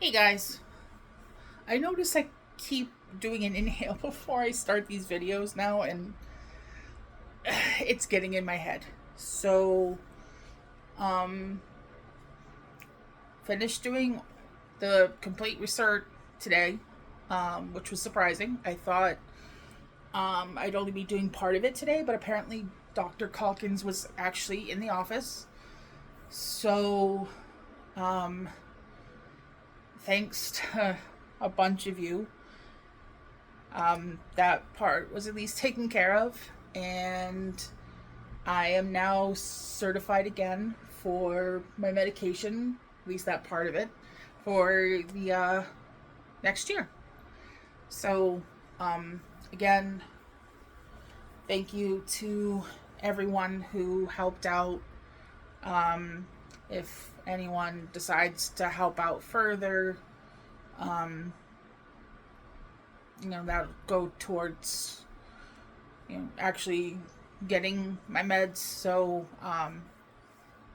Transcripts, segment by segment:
Hey guys, I notice I keep doing an inhale before I start these videos now, and it's getting in my head. So, um, finished doing the complete research today, which was surprising. I thought I'd only be doing part of it today, but apparently Dr. Calkins was actually in the office. So, um, thanks to a bunch of you, that part was at least taken care of, and I am now certified again for my medication, at least that part of it, for the next year. So, um, again, thank you to everyone who helped out. Um, if anyone decides to help out further, um, that'll go towards actually getting my meds. So,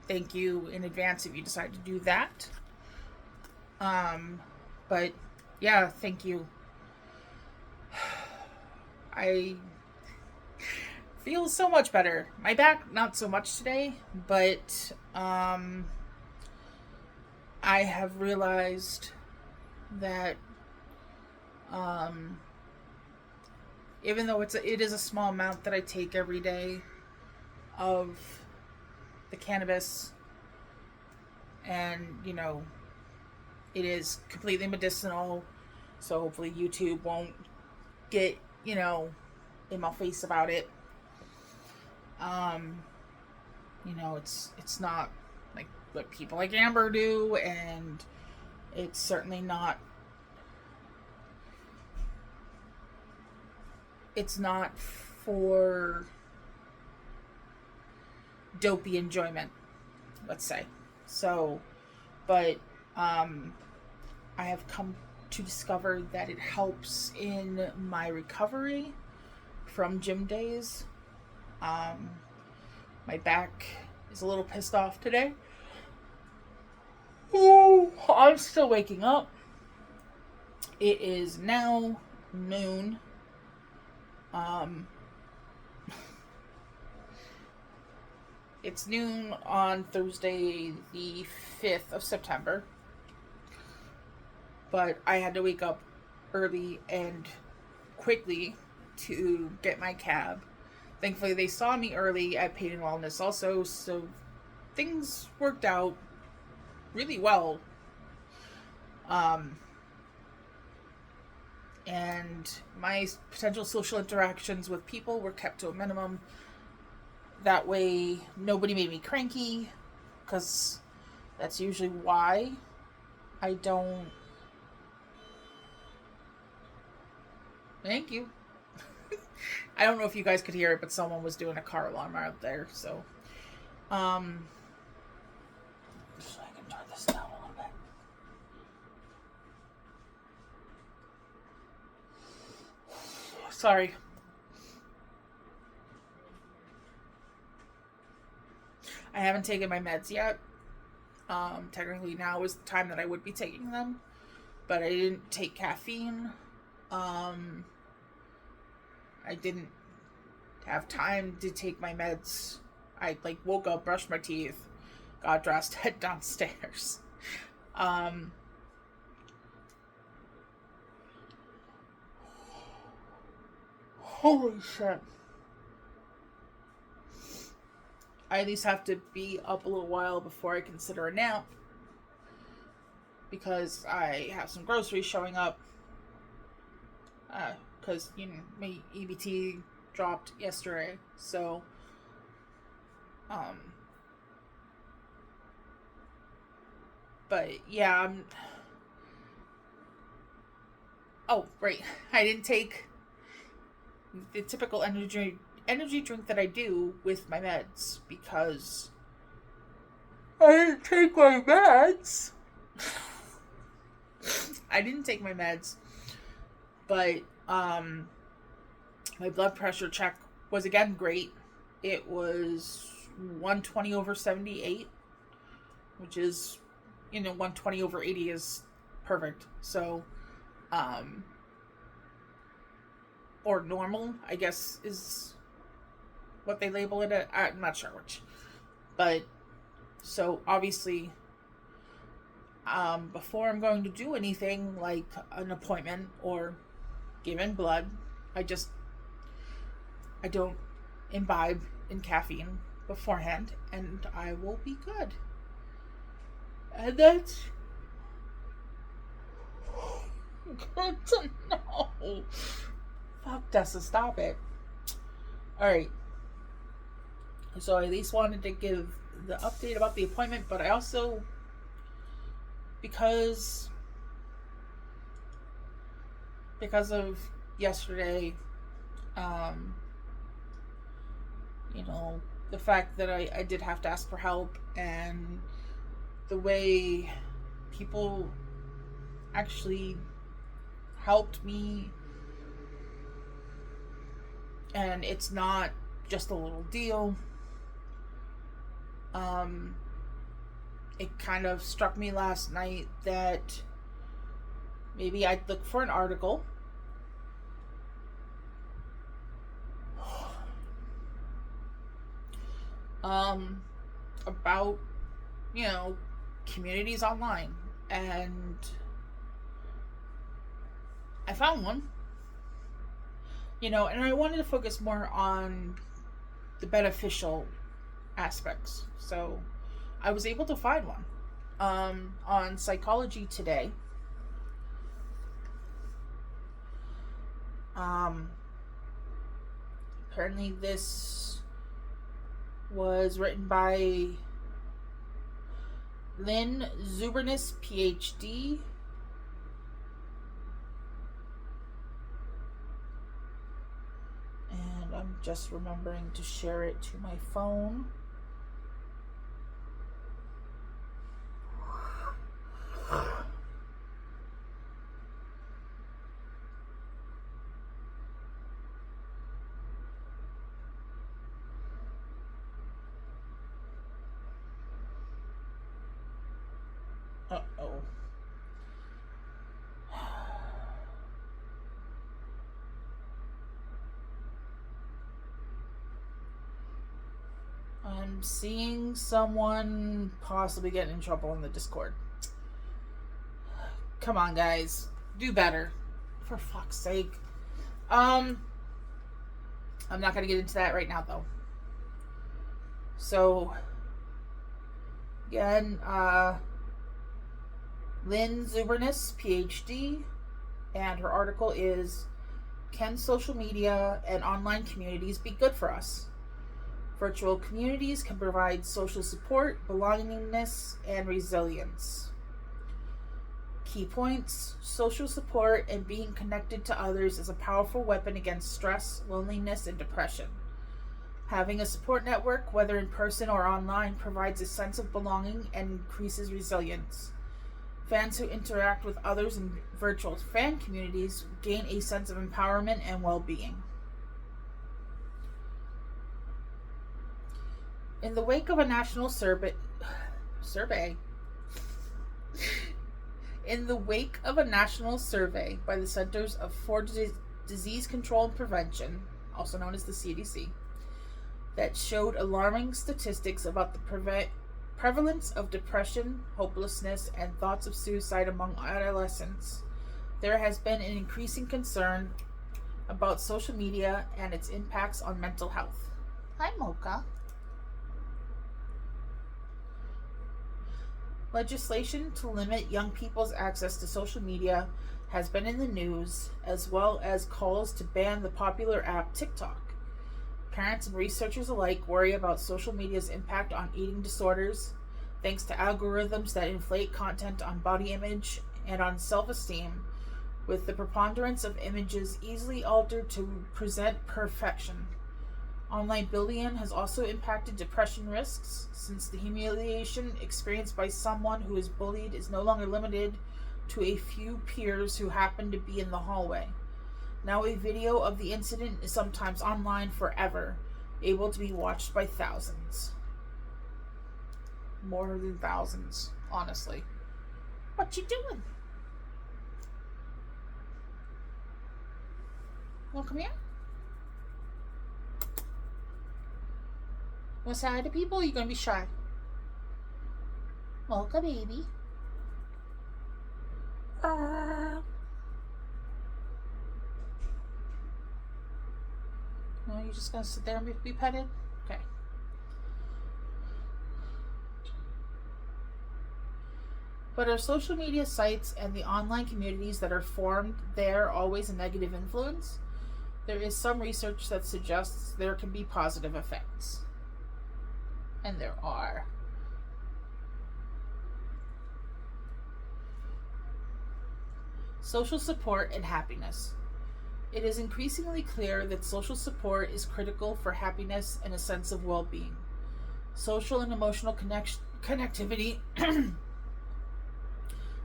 thank you in advance if you decide to do that. Um, but yeah, thank you. I feel so much better. My back, not so much today, but I have realized that um, even though it is a small amount that I take every day of the cannabis, and it is completely medicinal, so hopefully YouTube won't get in my face about it. Um, it's not like what people like Amber do, and it's certainly not. It's not for dopey enjoyment, let's say. So, but um, I have come to discover that it helps in my recovery from gym days. Um, my back is a little pissed off today. Oh, I'm still waking up. It is now noon. Um, it's noon on Thursday, the 5th of September. But I had to wake up early and quickly to get my cab. Thankfully, they saw me early at Pain and Wellness also, so things worked out really well. Um, and my potential social interactions with people were kept to a minimum. That way, nobody made me cranky, because that's usually why I don't. Thank you. I don't know if you guys could hear it, but someone was doing a car alarm out there, so. Um, so I can turn this down a little bit. Sorry. I haven't taken my meds yet. Technically, now is the time that I would be taking them, but I didn't take caffeine. Um, I didn't have time to take my meds. I woke up, brushed my teeth, got dressed, head downstairs. Um, Holy shit! I at least have to be up a little while before I consider a nap, because I have some groceries showing up. Because my EBT dropped yesterday, so um. But yeah, Oh, right. I didn't take the typical energy drink that I do with my meds, because I didn't take my meds. I didn't take my meds, but my blood pressure check was again great. It was 120 over 78, which is 120 over 80 is perfect. So, or normal, I guess, is what they label it at. I'm not sure which. But, so obviously, before I'm going to do anything like an appointment or giving blood, I don't imbibe in caffeine beforehand, and I will be good. And that's good to know. Fuck, Dessa, stop it. Alright. So I at least wanted to give the update about the appointment, but I also, because of yesterday, the fact that I did have to ask for help, and the way people actually helped me, and it's not just a little deal. It kind of struck me last night that maybe I'd look for an article about, communities online, and I found one, and I wanted to focus more on the beneficial aspects. So I was able to find one on Psychology Today. Apparently this was written by Lynn Zubernis, PhD. And I'm just remembering to share it to my phone. Uh-oh. I'm seeing someone possibly getting in trouble in the Discord. Come on, guys. Do better. For fuck's sake. I'm not going to get into that right now, though. So, again, Lynn Zubernis, PhD, and her article is Can Social Media and Online Communities Be Good for Us? Virtual communities can provide social support, belongingness, and resilience. Key points: social support and being connected to others is a powerful weapon against stress, loneliness, and depression. Having a support network, whether in person or online, provides a sense of belonging and increases resilience. Fans who interact with others in virtual fan communities gain a sense of empowerment and well-being. In the wake of a national survey by the Centers for Disease Control and Prevention, also known as the CDC, that showed alarming statistics about the prevalence of depression, hopelessness, and thoughts of suicide among adolescents, there has been an increasing concern about social media and its impacts on mental health. Hi, Mocha. Legislation to limit young people's access to social media has been in the news, as well as calls to ban the popular app TikTok. Parents and researchers alike worry about social media's impact on eating disorders, thanks to algorithms that inflate content on body image and on self-esteem, with the preponderance of images easily altered to present perfection. Online bullying has also impacted depression risks, since the humiliation experienced by someone who is bullied is no longer limited to a few peers who happen to be in the hallway. Now a video of the incident is sometimes online forever, able to be watched by thousands. More than thousands, honestly. What you doing? Well, come here. Want to say hi to people? Or you gonna be shy? Welcome, baby. No, you're just gonna sit there and be petted? Okay. But are social media sites and the online communities that are formed there always a negative influence? There is some research that suggests there can be positive effects. And there are. Social support and happiness. It is increasingly clear that social support is critical for happiness and a sense of well-being. Social and emotional connectivity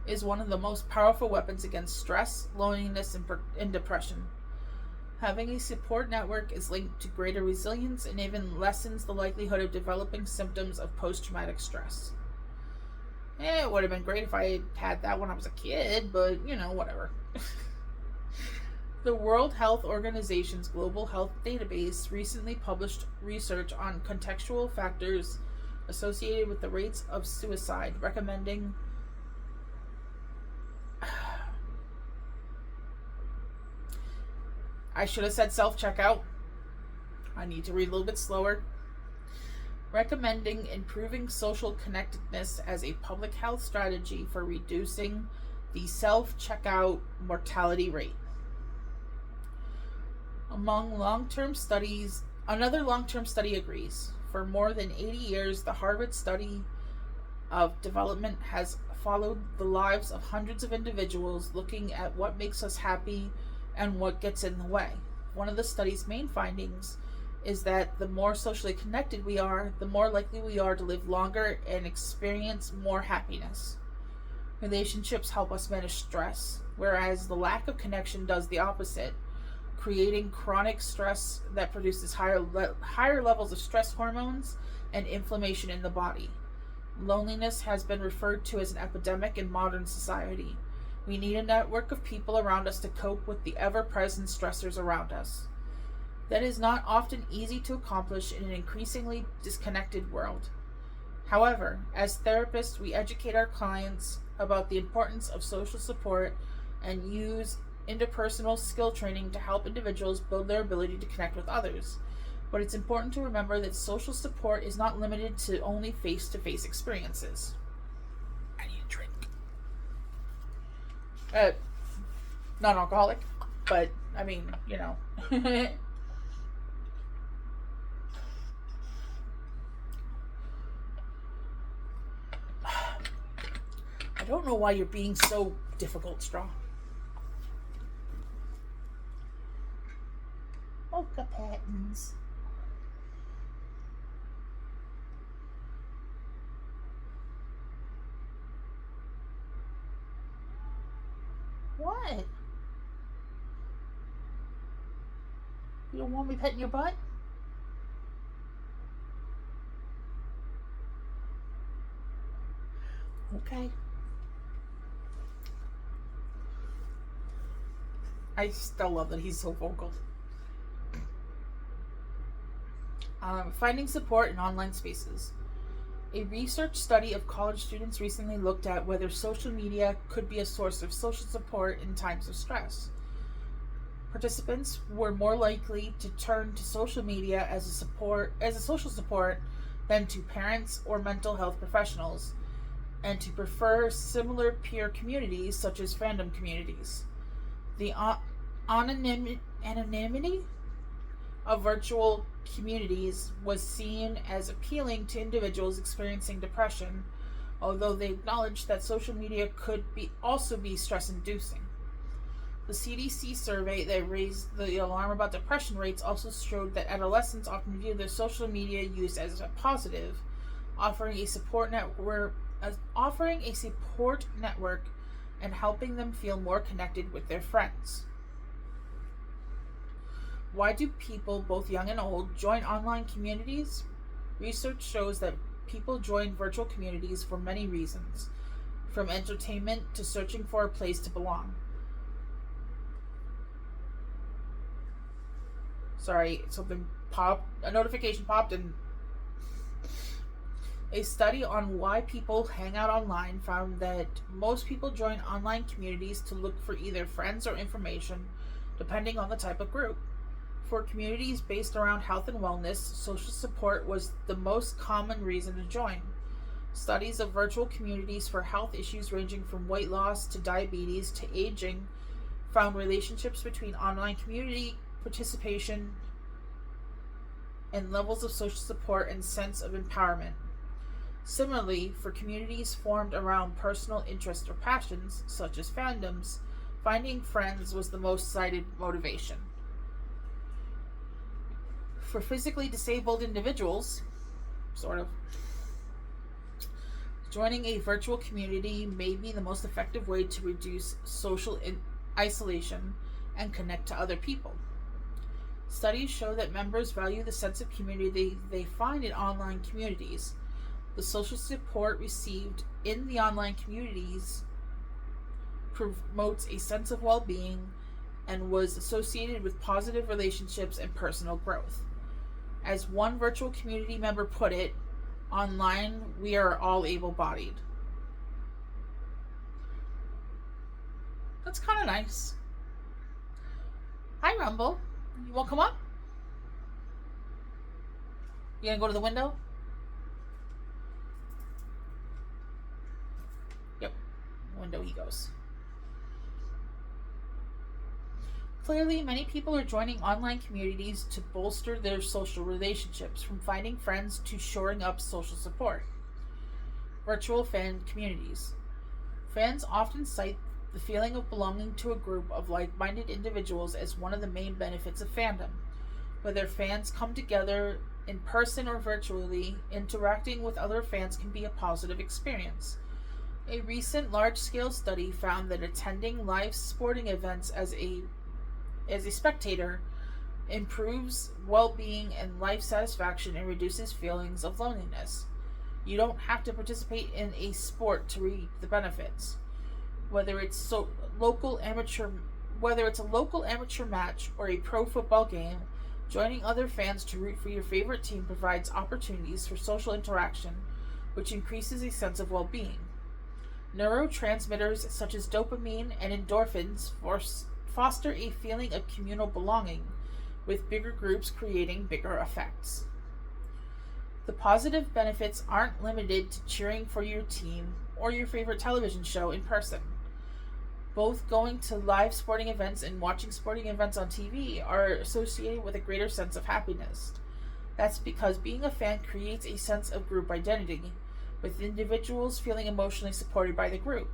is one of the most powerful weapons against stress, loneliness, and depression. Having a support network is linked to greater resilience and even lessens the likelihood of developing symptoms of post-traumatic stress. It would have been great if I had that when I was a kid, but, whatever. The World Health Organization's Global Health Database recently published research on contextual factors associated with the rates of suicide, recommending I should have said self-checkout. I need to read a little bit slower. Recommending improving social connectedness as a public health strategy for reducing the self-checkout mortality rate. Among long-term studies, another long-term study agrees. For more than 80 years, the Harvard Study of Development has followed the lives of hundreds of individuals, looking at what makes us happy and what gets in the way. One of the study's main findings is that the more socially connected we are, the more likely we are to live longer and experience more happiness. Relationships help us manage stress, whereas the lack of connection does the opposite, creating chronic stress that produces higher levels of stress hormones and inflammation in the body. Loneliness has been referred to as an epidemic in modern society. We need a network of people around us to cope with the ever-present stressors around us. That is not often easy to accomplish in an increasingly disconnected world. However, as therapists, we educate our clients about the importance of social support and use interpersonal skill training to help individuals build their ability to connect with others. But it's important to remember that social support is not limited to only face-to-face experiences. I need a drink. Non-alcoholic, but I mean, I don't know why you're being so difficult, Straw. Mocha patents. What? You don't want me petting your butt? Okay. I still love that he's so vocal. Finding support in online spaces. A research study of college students recently looked at whether social media could be a source of social support in times of stress. Participants were more likely to turn to social media as a social support than to parents or mental health professionals, and to prefer similar peer communities such as fandom communities. The anonymity of virtual communities was seen as appealing to individuals experiencing depression, although they acknowledged that social media could also be stress-inducing. The CDC survey that raised the alarm about depression rates also showed that adolescents often view their social media use as a positive, offering a support network and helping them feel more connected with their friends. Why do people, both young and old, join online communities? Research shows that people join virtual communities for many reasons, from entertainment to searching for a place to belong. Sorry, something popped. A notification popped, and a study on why people hang out online found that most people join online communities to look for either friends or information, depending on the type of group. For communities based around health and wellness, social support was the most common reason to join. Studies of virtual communities for health issues ranging from weight loss to diabetes to aging found relationships between online community participation and levels of social support and sense of empowerment. Similarly, for communities formed around personal interests or passions, such as fandoms, finding friends was the most cited motivation. For physically disabled individuals, sort of, joining a virtual community may be the most effective way to reduce social isolation and connect to other people. Studies show that members value the sense of community they find in online communities. The social support received in the online communities promotes a sense of well-being and was associated with positive relationships and personal growth. As one virtual community member put it, online we are all able-bodied. That's kind of nice. Hi, Rumble. You won't come up? You gonna go to the window? Yep. Window he goes. Clearly, many people are joining online communities to bolster their social relationships, from finding friends to shoring up social support. Virtual fan communities. Fans often cite the feeling of belonging to a group of like-minded individuals as one of the main benefits of fandom. Whether fans come together in person or virtually, interacting with other fans can be a positive experience. A recent large-scale study found that attending live sporting events as a spectator improves well-being and life satisfaction and reduces feelings of loneliness. You don't have to participate in a sport to reap the benefits. Whether it's a local amateur match or a pro football game, joining other fans to root for your favorite team provides opportunities for social interaction, which increases a sense of well-being. Neurotransmitters such as dopamine and endorphins foster a feeling of communal belonging, with bigger groups creating bigger effects. The positive benefits aren't limited to cheering for your team or your favorite television show in person. Both going to live sporting events and watching sporting events on TV are associated with a greater sense of happiness. That's because being a fan creates a sense of group identity, with individuals feeling emotionally supported by the group.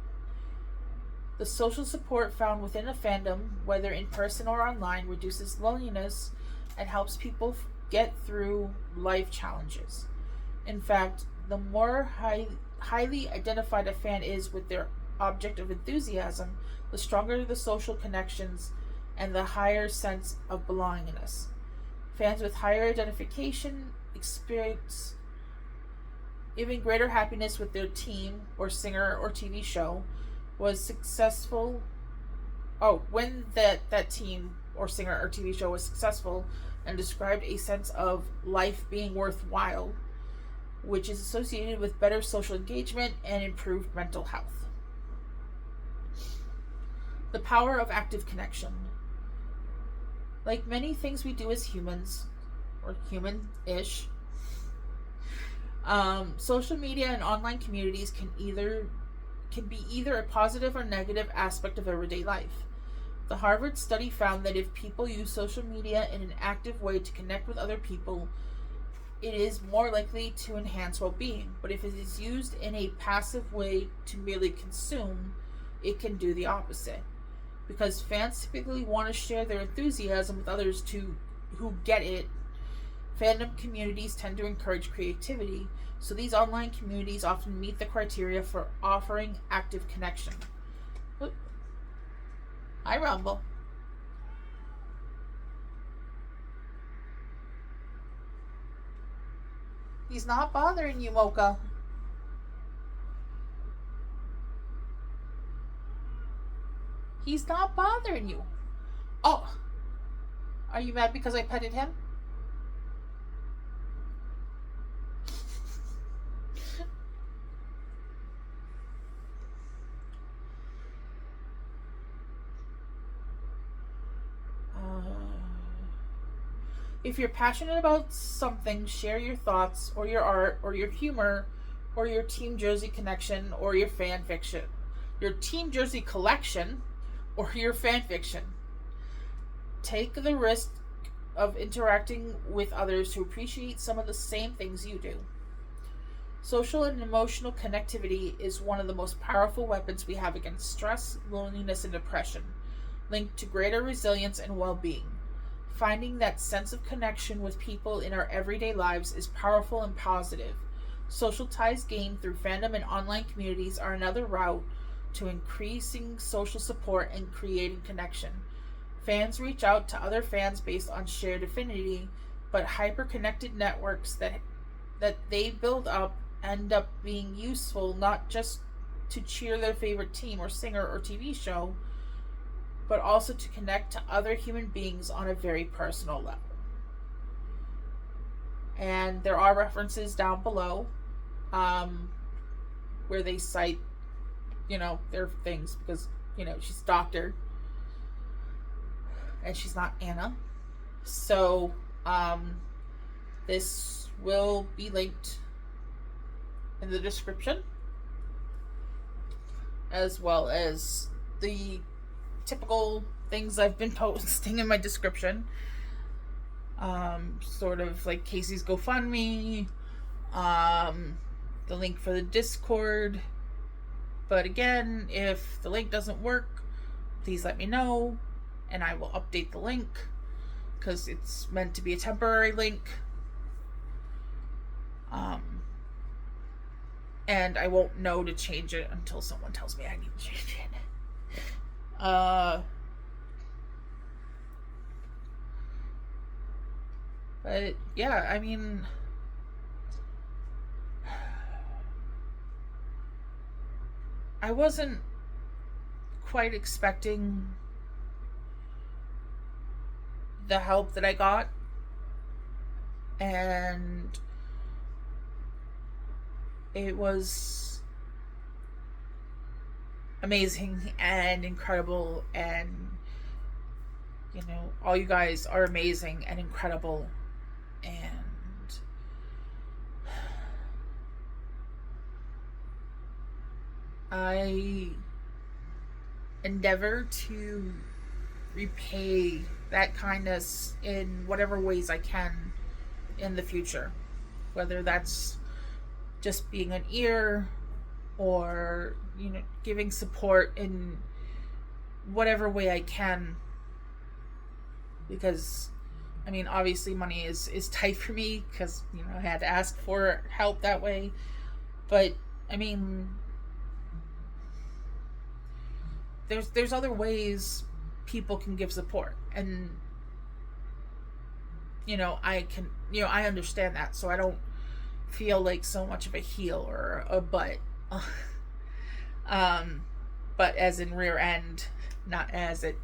The social support found within a fandom, whether in person or online, reduces loneliness and helps people get through life challenges. In fact, the more highly identified a fan is with their object of enthusiasm, the stronger the social connections and the higher sense of belongingness. Fans with higher identification experience even greater happiness with their team or singer or TV show was successful. When that team or singer or TV show was successful and described a sense of life being worthwhile, which is associated with better social engagement and improved mental health. The power of active connection. Like many things we do as humans, or human-ish, social media and online communities can be either a positive or negative aspect of everyday life. The Harvard study found that if people use social media in an active way to connect with other people, it is more likely to enhance well-being. But if it is used in a passive way to merely consume, it can do the opposite. Because fans typically want to share their enthusiasm with others who get it, fandom communities tend to encourage creativity, so these online communities often meet the criteria for offering active connection. Oop. Hi, Rumble. He's not bothering you, Mocha. He's not bothering you. Oh, Are you mad because I petted him? If you're passionate about something, share your thoughts or your art or your humor or your Team Jersey connection or your fan fiction. Your Team Jersey collection or your fan fiction. Take the risk of interacting with others who appreciate some of the same things you do. Social and emotional connectivity is one of the most powerful weapons we have against stress, loneliness, and depression, linked to greater resilience and well being. Finding that sense of connection with people in our everyday lives is powerful and positive. Social ties gained through fandom and online communities are another route to increasing social support and creating connection. Fans reach out to other fans based on shared affinity, but hyper-connected networks that they build up end up being useful not just to cheer their favorite team or singer or TV show, but also to connect to other human beings on a very personal level. And there are references down below where they cite, their things because, she's a doctor and she's not Anna. So, this will be linked in the description, as well as the typical things I've been posting in my description. Sort of like Casey's GoFundMe, the link for the Discord. But again, if the link doesn't work, please let me know and I will update the link because it's meant to be a temporary link. And I won't know to change it until someone tells me I need to change it. But yeah, I mean, I wasn't quite expecting the help that I got, and it was amazing and incredible, and all you guys are amazing and incredible, and I endeavor to repay that kindness in whatever ways I can in the future, whether that's just being an ear or giving support in whatever way I can, because I mean obviously money is tight for me because I had to ask for help that way, but I mean there's other ways people can give support, and I can I understand that, so I don't feel like so much of a heel or a butt. But as in rear end, not as it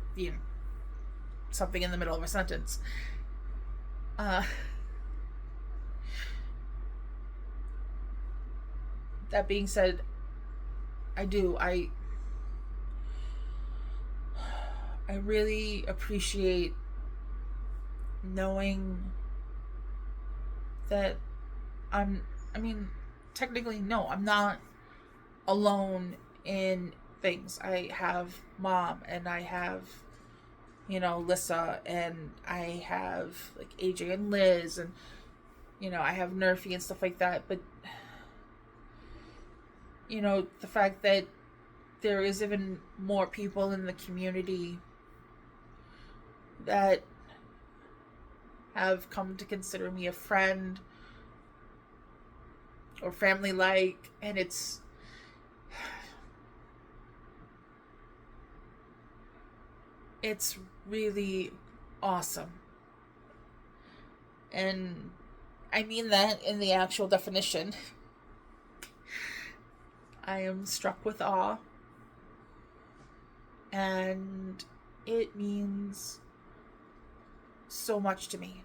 something in the middle of a sentence. That being said, I really appreciate knowing that technically, no, I'm not alone in things. I have Mom, and I have, Lissa, and I have, like, AJ and Liz, and, I have Nerfy and stuff like that, but, the fact that there is even more people in the community that have come to consider me a friend or family like, and it's really awesome. And I mean that in the actual definition. I am struck with awe, and it means so much to me.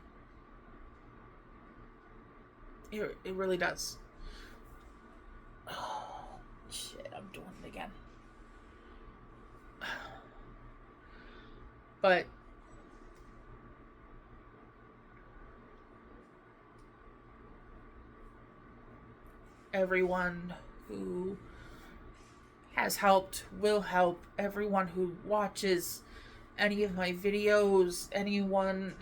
It really does. Oh, shit, I'm doing it again. But everyone who has helped, will help, everyone who watches any of my videos, anyone,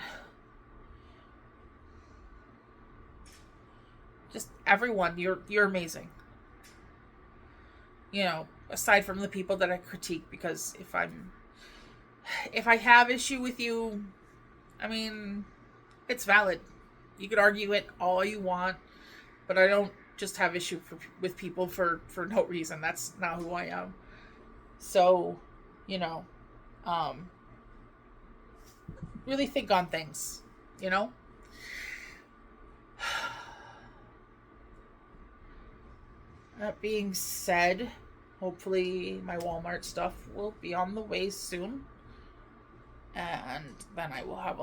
just everyone, you're amazing. You know, aside from the people that I critique, because if I have issue with you, I mean, it's valid. You could argue it all you want, but I don't just have issue with people for no reason. That's not who I am. So, you know, really think on things, you know? That being said, hopefully my Walmart stuff will be on the way soon. And then I will have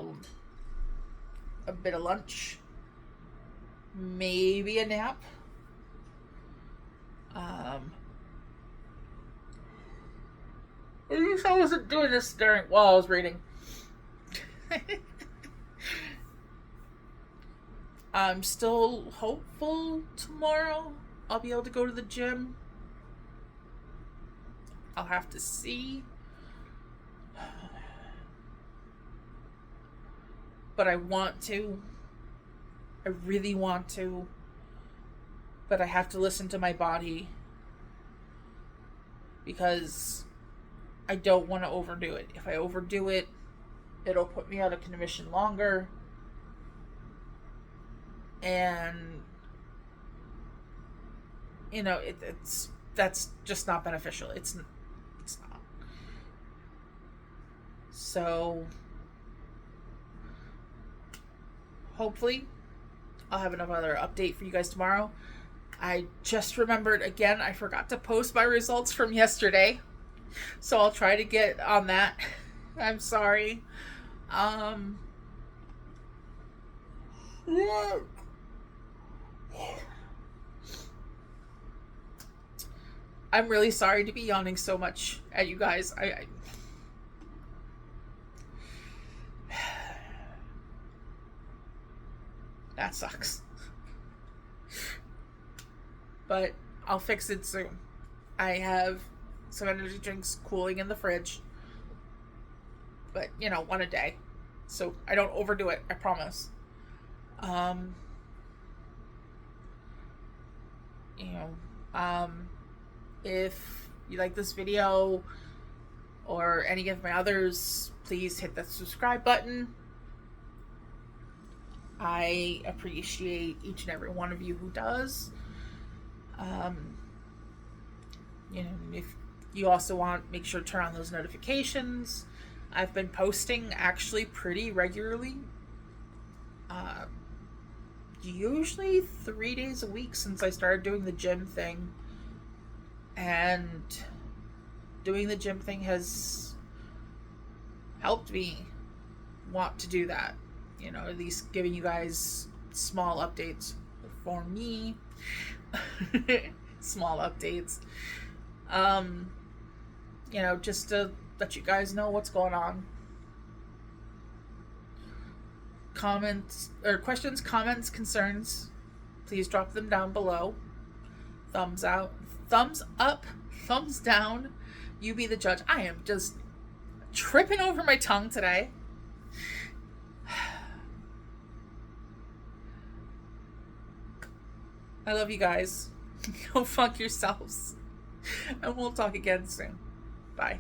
a bit of lunch. Maybe a nap. I wish I wasn't doing this while I was reading. I'm still hopeful tomorrow I'll be able to go to the gym. I'll have to see. But I want to. I really want to. But I have to listen to my body. Because I don't want to overdo it. If I overdo it, it'll put me out of commission longer. And, you know, that's just not beneficial. It's not. So, hopefully, I'll have another update for you guys tomorrow. I just remembered again, I forgot to post my results from yesterday. So I'll try to get on that. I'm sorry. I'm really sorry to be yawning so much at you guys. That sucks. But I'll fix it soon. I have some energy drinks cooling in the fridge. But, you know, one a day. So I don't overdo it, I promise. If you like this video or any of my others, please hit that subscribe button. I appreciate each and every one of you who does. If you also want, make sure to turn on those notifications. I've been posting actually pretty regularly. Usually 3 days a week since I started doing the gym thing. And doing the gym thing has helped me want to do that. You know, at least giving you guys small updates for me. Small updates. Just to let you guys know what's going on. Comments or questions, comments, concerns, please drop them down below. Thumbs out, thumbs up, thumbs down. You be the judge. I am just tripping over my tongue today. I love you guys. Go fuck yourselves. And we'll talk again soon. Bye.